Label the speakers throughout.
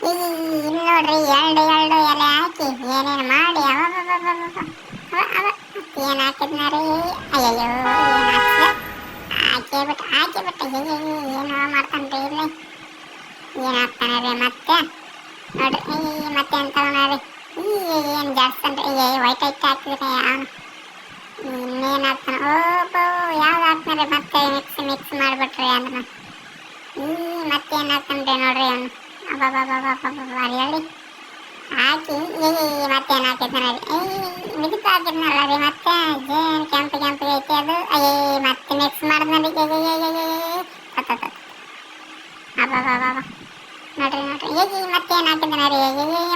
Speaker 1: ಈಗ ಇಲ್ಲಿ ನೋಡ್ರಿ ಎರಡು ಎರಡು ಎಲೆ ಹಾಕಿ ಏನೇನು ಮಾಡಿ ಏನು ಹಾಕಿದ್ನ ರೀ. ಅಯ್ಯಯ್ಯೋ ಏನು ಹಾಕಿದ ಹಾಕಿಬಿಟ್ಟ ಏನು ಮಾಡ್ತಾನೆ ರೀ ಇಲ್ಲಿ. ಏನು ಹಾಕ್ತಾನೆ ರೀ ಮತ್ತೆ ನೋಡ್ರಿ. ಮತ್ತೆ ಎಂತ ರೀ ಏನು ಜಾಸ್ತಿ ರೀ ವೈಟ್ ವೈಟ್ ಹಾಕಿದ್ರೆ ಅವನು ಇನ್ನೇನು ಹಾಕ್ತಾನೆ. ಓಬೋ ಯಾವ್ದು ಹಾಕ್ತಾನೆ ಮತ್ತೆ ಮಿಕ್ಸ್ ಮಾಡಿಬಿಟ್ರಿ ಅಂದ್ರೆ ಮತ್ತೇನು ಹಾಕ್ತಾನೆ ರೀ ನೋಡ್ರಿ ಅವನು. ಹೇಳಿ ಹಾಕಿ ಮತ್ತೇನು ಹಾಕಿದ್ದಾನೆ ರೀ. ಇದಕ್ಕೆ ಹಾಕಿದ್ನಲ್ಲ ರೀ ಮತ್ತೆ ಜೇನು ಕೆಂಪು ಕೆಂಪು ಐತಿ ಅದು. ಮತ್ತೆ ಮಿಕ್ಸ್ ಮಾಡಿದ್ನ ರೀ. ನೋಡ್ರಿ ನೋಡ್ರಿ ಮತ್ತೇನು ಹಾಕಿದ್ದಾನೆ ರೀ.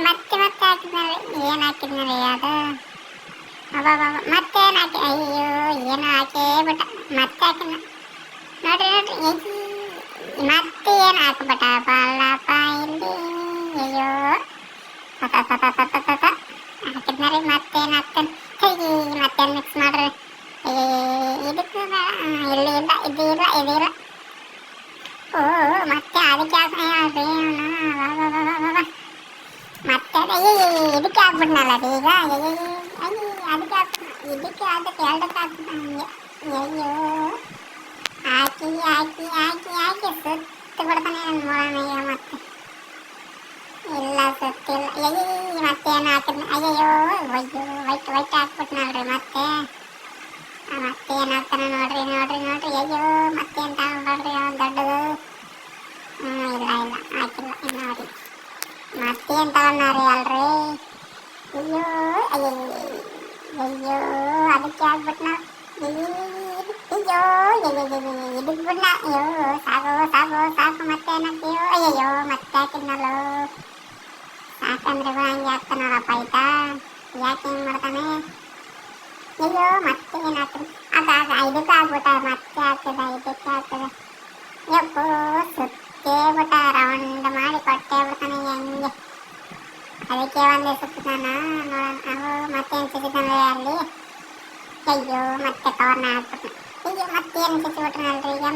Speaker 1: ಮತ್ತೆ ಮತ್ತೆ ಹಾಕಿದ್ದಾನೆ ರೀ. ಏನು ಹಾಕಿದ್ನ ರೀ ಅದು. ಮತ್ತೇನು ಹಾಕಿ ಅಯ್ಯೋ ಏನು ಹಾಕೇ ಬಿಟ್ಟ ಮತ್ತೆ ಹಾಕಿದ್ನ ನೋಡ್ರಿ ನೋಡ್ರಿ. ಮತ್ತೆ ಏನು ಹಾಕ್ಬಿಟ್ಟ ಬಲ್ಲಪ್ಪ ಇಲ್ಲಿ. ಅಯ್ಯೋ ಹಾಕಿದ್ನ ರೀ. ಮತ್ತೇನು ಹಾಕ್ತಾನೆ ಮತ್ತೇನು ಮಿಕ್ಸ್ ಮಾಡ್ರಿ. ಇದಕ್ಕೆ ಇಲ್ಲಿ ಇಲ್ಲ ಇದು ಇಲ್ಲ ಇದು ಇಲ್ಲ. ಓ ಮತ್ತೆ ಅದಕ್ಕೆ ಹಾಕ್ರಿ ಮತ್ತೆ ಇದಕ್ಕೆ ಹಾಕ್ಬಿಟ್ನಲ್ಲ ರೀ ಈಗ. ಅದಕ್ಕೆ ಇದಕ್ಕೆ ಅದಕ್ಕೆ ಎರಡಕ್ಕೆ ಹಾಕ್ಬಿಟ್ಟ ಹಂಗೆ. ಅಯ್ಯೋ ಹಾಕಿ ಹಾಕಿ ಹಾಕಿ ಹಾಕಿ ಸುತ್ತು ಬಿಡ್ತಾನೆ ನನ್ನ ಮೊಳನೆಯ ಮತ್ತೆ ಇಲ್ಲ ಸುತ್ತಿಲ್ಲ. ಮತ್ತೇನು ಹಾಕಿದ್ನ ಅಯ್ಯಯ್ಯೋ ಒಯ್ಯೋ ವೈಟ್ ವೈಟ್ ಹಾಕ್ಬಿಟ್ನಲ್ರಿ ಮತ್ತೆ. ಮತ್ತೇನು ಹಾಕ್ತಾನೆ ನೋಡ್ರಿ ನೋಡ್ರಿ ನೋಡ್ರಿ. ಅಯ್ಯೋ ಮತ್ತೇನು ತಗೊಂಡ್ರಿ ದೊಡ್ಡದು. ಇಲ್ಲ ಇಲ್ಲ ಹಾಕಿಲ್ಲ ಇನ್ನು ರೀ. ಮತ್ತೇನು ತಗೊಂಡ್ರಿ ಅಲ್ರಿ. ಅಯ್ಯೋ ಅಯ್ಯೋ ಅಯ್ಯೋ ಅದಕ್ಕೆ ಹಾಕ್ಬಿಟ್ನ. ಅಯ್ಯೋ ಇದಕ್ಕೆ ಬಿಡ್ನ. ಅಯ್ಯೋ ಸಾಕು ಸಾಕು ಸಾಕು ಮತ್ತೇನಾಗ್ತೀಯೋ. ಅಯ್ಯಯ್ಯೋ ಮತ್ತೆ ಹಾಕಿದ್ನಲ್ಲೋ. ಸಾಕಂದ್ರೆ ಹಂಗೆ ಹಾಕ್ತಾನಲ್ಲಪ್ಪ ಆಯ್ತಾ. ಯಾಕೆ ಹಿಂಗೆ ಮಾಡ್ತಾನೆ. ಅಯ್ಯೋ ಮತ್ತೆ ಏನು ಹಾಕ್ತಾನೆ. ಇದಕ್ಕೆ ಹಾಕ್ಬಿಟ್ಟ ಮತ್ತೆ ಹಾಕ್ತದ ಇದಕ್ಕೆ ಹಾಕ್ತದ. ಯಪ್ಪೋ ಸುತ್ತೇ ಬಿಟ್ಟ ರೌಂಡ್ ಮಾಡಿ ಕೊಟ್ಟೆ ಬಿಡ್ತಾನೆ ಹೆಂಗೆ. ಅದಕ್ಕೆ ಒಂದೇ ಸುತ್ತಾನ ನೋಡೋಣ. ಮತ್ತೇನು ಸಿಗ್ತಾನೆ ಅಲ್ಲಿ. ಅಯ್ಯೋ ಮತ್ತೆ ಕವರ್ನ ಹಾಕ್ಬಿಟ್ನ. ಈಗ ಮತ್ತೇನು ಸಿಕ್ಕಿಬಿಟ್ರನಲ್ರಿ ಈಗ.